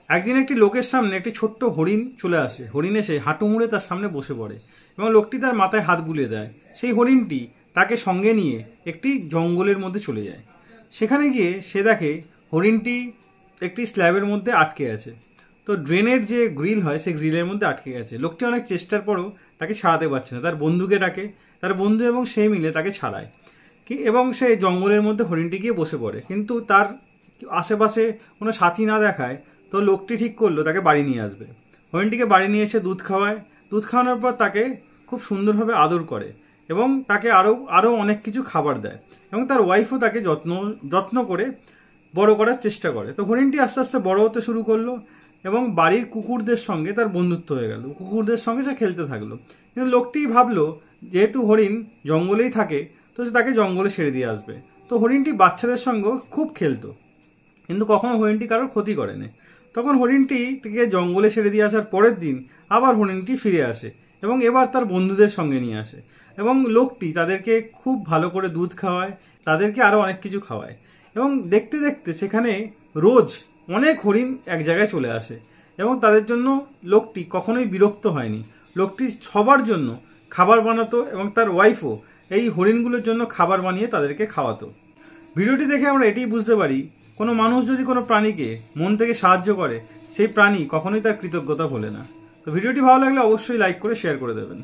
একদিন একটি লোকের সামনে একটি ছোট্ট হরিণ চলে আসে। হরিণ এসে হাঁটু মুড়ে তার সামনে বসে পড়ে এবং লোকটি তার মাথায় হাত বুলিয়ে দেয়। সেই হরিণটি তাকে সঙ্গে নিয়ে একটি জঙ্গলের মধ্যে চলে যায়। সেখানে গিয়ে সে দেখে হরিণটি একটি স্ল্যাবের মধ্যে আটকে আছে। তো ড্রেনের যে গ্রিল হয় সেই গ্রিলের মধ্যে আটকে গেছে। লোকটি অনেক চেষ্টার পরেও তাকে ছাড়াতে পারছে না। তার বন্ধুকে ডাকে, তার বন্ধু এবং সে মিলে তাকে ছাড়ায় এবং সে জঙ্গলের মধ্যে হরিণটি গিয়ে বসে পড়ে। কিন্তু তার আশেপাশে কোনো সাথী না দেখায় তো লোকটি ঠিক করলো তাকে বাড়ি নিয়ে আসবে। হরিণটিকে বাড়ি নিয়ে এসে দুধ খাওয়ায়। দুধ খাওয়ানোর পর তাকে খুব সুন্দরভাবে আদর করে এবং তাকে আরও অনেক কিছু খাবার দেয় এবং তার ওয়াইফও তাকে যত্ন করে বড় করার চেষ্টা করে। তো হরিণটি আস্তে আস্তে বড় হতে শুরু করলো এবং বাড়ির কুকুরদের সঙ্গে তার বন্ধুত্ব হয়ে গেল। কুকুরদের সঙ্গে সে খেলতে থাকলো। কিন্তু লোকটি ভাবলো যেহেতু হরিণ জঙ্গলেই থাকে তো সে তাকে জঙ্গলে ছেড়ে দিয়ে আসবে। তো হরিণটি বাচ্চাদের সঙ্গে খুব খেলতো, কিন্তু কখনো হরিণটি কারোর ক্ষতি করেনি। তখন হরিণটি থেকে জঙ্গলে ছেড়ে দিয়ে আসার পরের দিন আবার হরিণটি ফিরে আসে এবং এবার তার বন্ধুদের সঙ্গে নিয়ে আসে এবং লোকটি তাদেরকে খুব ভালো করে দুধ খাওয়ায়, তাদেরকে আরও অনেক কিছু খাওয়ায় এবং দেখতে দেখতে সেখানে রোজ অনেক হরিণ এক জায়গায় চলে আসে এবং তাদের জন্য লোকটি কখনোই বিরক্ত হয়নি। লোকটি সবার জন্য খাবার বানাতো এবং তার ওয়াইফও এই হরিণগুলোর জন্য খাবার বানিয়ে তাদেরকে খাওয়াতো। ভিডিওটি দেখে আমরা এটাই বুঝতে পারি, কোনো মানুষ যদি কোনো প্রাণীকে মন থেকে সাহায্য করে সেই প্রাণী কখনোই তার কৃতজ্ঞতা ভোলে না। তো ভিডিওটি ভালো লাগলে অবশ্যই লাইক করে শেয়ার করে দেবেন।